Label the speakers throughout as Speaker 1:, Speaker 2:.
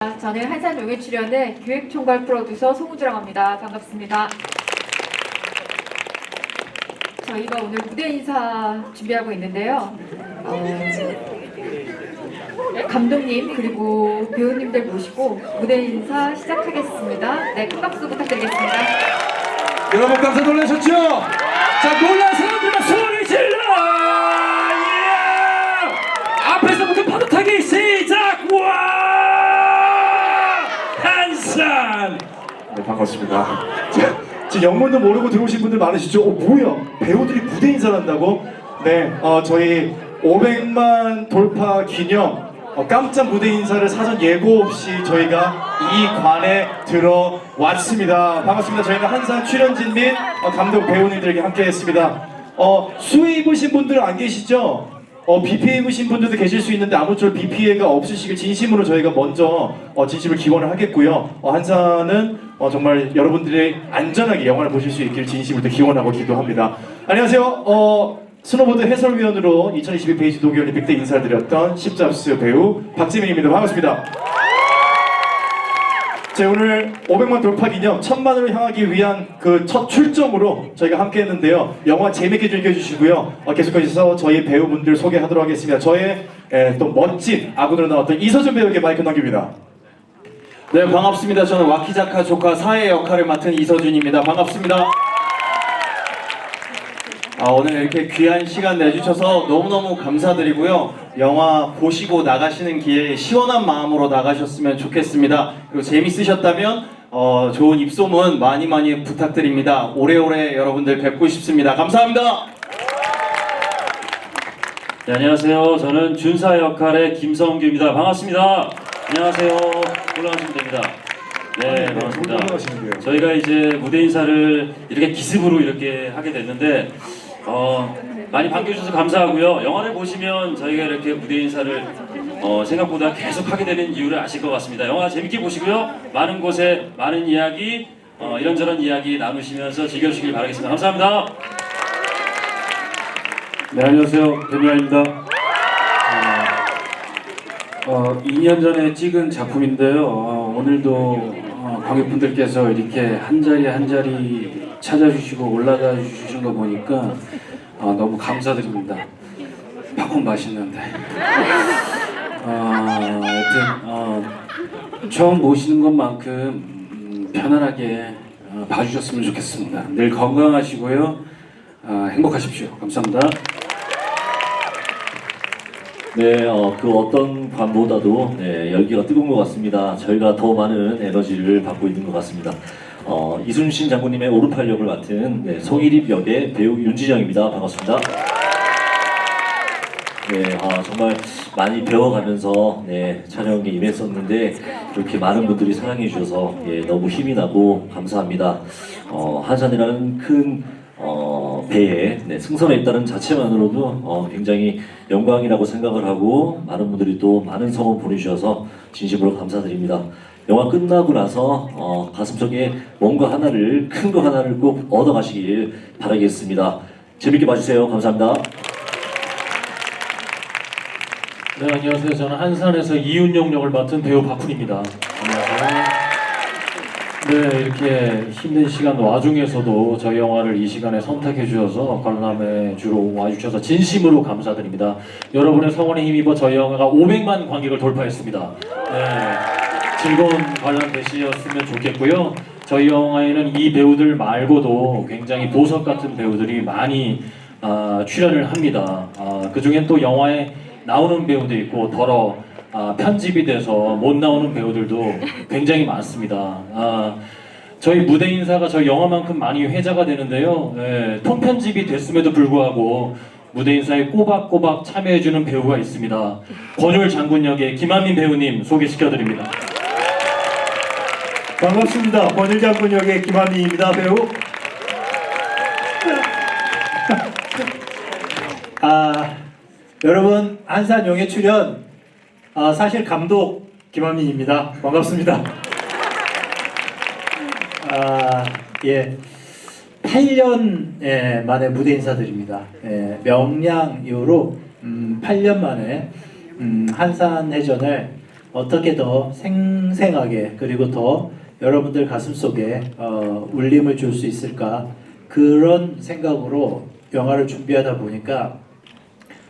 Speaker 1: 저는 한산용에 출연해 기획총괄 프로듀서 송우주라고 합니다. 반갑습니다. 저희가 오늘 무대 인사 준비하고 있는데요. 감독님 그리고 배우님들 모시고 무대 인사 시작하겠습니다. 네, 큰 박수 부탁드리겠습니다.
Speaker 2: 여러분 깜짝 놀라셨죠? 자, 놀란 사람들만 소리 질러! 예! 앞에서부터 파도타기 시작! 와! 한산! 네, 반갑습니다. 자, 지금 영문도 모르고 들어오신 분들 많으시죠? 뭐야? 배우들이 무대 인사를 한다고? 네, 저희 500만 돌파 기념 깜짝 무대 인사를 사전 예고 없이 저희가 이 관에 들어왔습니다. 반갑습니다. 저희는 한산 출연진 및 감독 배우님들에게 함께 했습니다. 수혜 입으신 분들은 안 계시죠? 비 피해 입으신 분들도 계실 수 있는데 아무쪼록 비 피해가 없으시길 진심으로 저희가 먼저 진심을 기원을 하겠고요. 한산은 정말 여러분들이 안전하게 영화를 보실 수 있기를 진심으로 기원하고 기도합니다. 안녕하세요. 스노보드 해설위원으로 2022 베이징 동계올림픽 때 인사를 드렸던 십잡스 배우 박지민입니다. 반갑습니다. 자, 오늘 500만 돌파 기념 1000만으로 향하기 위한 그 첫 출정으로 저희가 함께 했는데요. 영화 재밌게 즐겨주시고요. 계속해서 저희 배우분들 소개하도록 하겠습니다. 저의 또 멋진 아군으로 나왔던 이서준 배우에게 마이크 넘깁니다.
Speaker 3: 네, 반갑습니다. 저는 와키자카 조카 사의 역할을 맡은 이서준입니다. 반갑습니다. 오늘 이렇게 귀한 시간 내주셔서 너무너무 감사드리고요. 영화 보시고 나가시는 길에 시원한 마음으로 나가셨으면 좋겠습니다. 그리고 재밌으셨다면 좋은 입소문 많이 부탁드립니다. 오래오래 여러분들 뵙고 싶습니다. 감사합니다.
Speaker 4: 네, 안녕하세요. 저는 준사 역할의 김성규입니다. 반갑습니다. 안녕하세요. 올라가시면 됩니다. 네, 반갑습니다. 저희가 이제 무대 인사를 이렇게 기습으로 이렇게 하게 됐는데 많이 반겨주셔서 감사하고요. 영화를 보시면 저희가 이렇게 무대 인사를 생각보다 계속 하게 되는 이유를 아실 것 같습니다. 영화 재밌게 보시고요. 많은 곳에 많은 이야기, 이런저런 이야기 나누시면서 즐겨주시길 바라겠습니다. 감사합니다.
Speaker 5: 네, 안녕하세요. 배미아입니다. 2년 전에 찍은 작품인데요. 오늘도 관객분들께서 이렇게 한 자리 한 자리 찾아주시고 올라가 주시는 거 보니까 너무 감사드립니다. 팝콘 맛있는데. 하여튼 처음 보시는 것만큼 편안하게 봐주셨으면 좋겠습니다. 늘 건강하시고요. 행복하십시오. 감사합니다.
Speaker 6: 네, 그 어떤 관보다도 열기가 뜨거운 것 같습니다. 저희가 더 많은 에너지를 받고 있는 것 같습니다. 이순신 장군님의 오른팔 역을 맡은 송일입 역의 배우 윤진영입니다. 반갑습니다. 네, 정말 많이 배워가면서 촬영에 임했었는데 이렇게 많은 분들이 사랑해 주셔서 너무 힘이 나고 감사합니다. 한산이라는 큰 배에 승선해 있다는 자체만으로도 굉장히 영광이라고 생각을 하고 많은 분들이 또 많은 성원 보내주셔서 진심으로 감사드립니다. 영화 끝나고 나서 가슴속에 뭔가 하나를 큰 거 하나를 꼭 얻어가시길 바라겠습니다. 재밌게 봐주세요. 감사합니다.
Speaker 5: 네, 안녕하세요. 저는 한산에서 이윤용 역을 맡은 배우 박훈입니다. 안녕하세요. 네, 이렇게 힘든 시간 와중에서도 저희 영화를 이 시간에 선택해 주셔서 관람해 주러 와주셔서 진심으로 감사드립니다. 여러분의 성원에 힘입어 저희 영화가 500만 관객을 돌파했습니다. 네, 즐거운 관람 되셨으면 좋겠고요. 저희 영화에는 이 배우들 말고도 굉장히 보석 같은 배우들이 많이 출연을 합니다. 그 중엔 또 영화에 나오는 배우도 있고 더러 편집이 돼서 못 나오는 배우들도 굉장히 많습니다. 저희 무대 인사가 저희 영화만큼 많이 회자가 되는데요. 통편집이 됐음에도 불구하고 무대 인사에 꼬박꼬박 참여해주는 배우가 있습니다. 권율 장군 역의 김한민 배우님 소개시켜드립니다.
Speaker 2: 반갑습니다. 권율 장군 역의 김한민입니다. 배우. 여러분 한산용에 출연 사실 감독 김한민입니다. 반갑습니다. 8년 만에 무대 인사드립니다. 명량 이후로 8년 만에 한산해전을
Speaker 7: 어떻게 더 생생하게 그리고 더 여러분들 가슴속에 울림을 줄 수 있을까 그런 생각으로 영화를 준비하다 보니까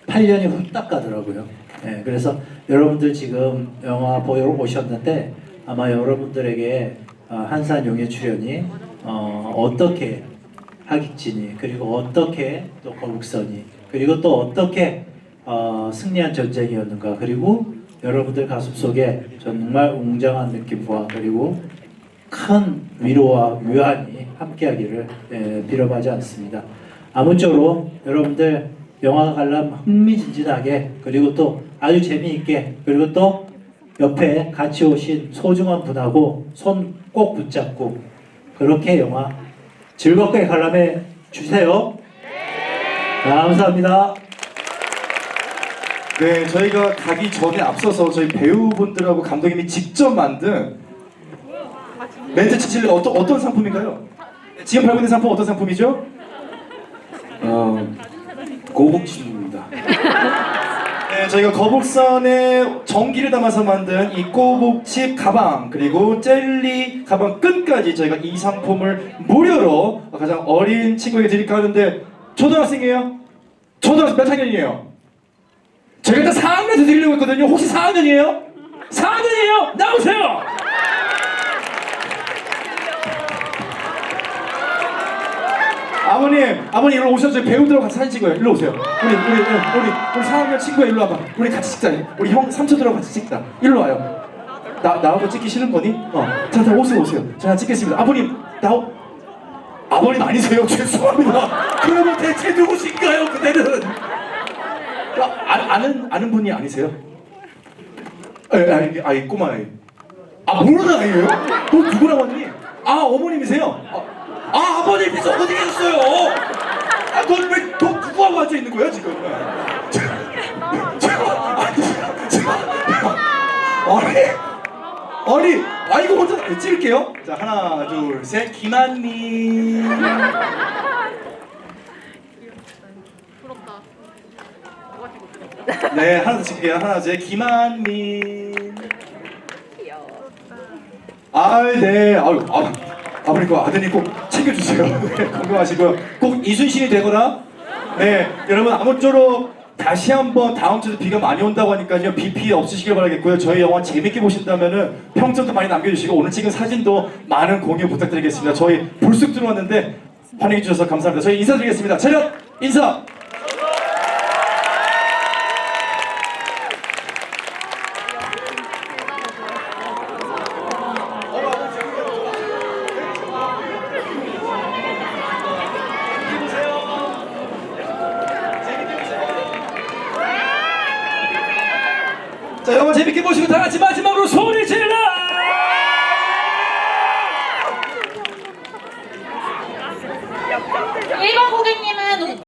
Speaker 7: 8년이 후딱 가더라고요. 네, 그래서 여러분들 지금 영화 보러 오셨는데 아마 여러분들에게 한산용의 출연이 어떻게 하객진이 그리고 어떻게 또 거북선이 그리고 또 어떻게 승리한 전쟁이었는가 그리고 여러분들 가슴속에 정말 웅장한 느낌과 그리고 큰 위로와 위안이 함께하기를 빌어바지 않습니다. 아무쪼록 여러분들 영화 관람 흥미진진하게 그리고 또 아주 재미있게 그리고 또 옆에 같이 오신 소중한 분하고 손 꼭 붙잡고 그렇게 영화 즐겁게 관람해 주세요. 감사합니다.
Speaker 2: 네, 저희가 가기 전에 앞서서 저희 배우분들하고 감독님이 직접 만든 멘트 치실래 어떤 상품인가요? 지금 발표된 상품 어떤 상품이죠? 고북칩입니다. 네, 저희가 거북선에 전기를 담아서 만든 이 꼬북칩 가방 그리고 젤리 가방 끈까지 저희가 이 상품을 무료로 가장 어린 친구에게 드릴까 하는데 초등학생이에요? 초등학생 몇 학년이에요? 제가 일단 4학년에서 드리려고 했거든요. 혹시 4학년이에요? 4학년이에요? 나오세요! 아버님 일로 오셔서 배우들하고 같이 사진 찍어요. 일로 오세요. 우리 4학년 친구야 일로 와봐. 우리 같이 찍자. 우리 형 삼촌들하고 같이 찍자. 일로 와요. 나하고 찍기 싫은 거니? 자, 오세요. 제가 찍겠습니다. 아버님 아니세요? 죄송합니다. 그러면 대체 누구신가요? 그대는 아는 분이 아니세요? 아이 꼬마애. 모르는 아이예요? 너 누구랑 왔니? 어머님이세요? 아버님께서 어디 계셨어요? 너 누구하고 앉아 있는 거야 지금? 아니 이거 혼자 찍을게요. 자 하나 둘 셋 김한미. 네 하나 더 찍을게요. 하나 둘 셋 김한미. 네 아버님 그 아드님 꼭 챙겨주세요. 네, 건강하시고요. 꼭 이순신이 되거나. 네 여러분 아무쪼록 다시 한번 다음 주도 비가 많이 온다고 하니까요 비 피해 없으시길 바라겠고요. 저희 영화 재밌게 보신다면은 평점도 많이 남겨주시고 오늘 찍은 사진도 많은 공유 부탁드리겠습니다. 저희 불쑥 들어왔는데 환영해 주셔서 감사합니다. 저희 인사드리겠습니다. 차렷 인사. 자, 영화 재밌게 보시고 다 같이 마지막으로 소리 질러!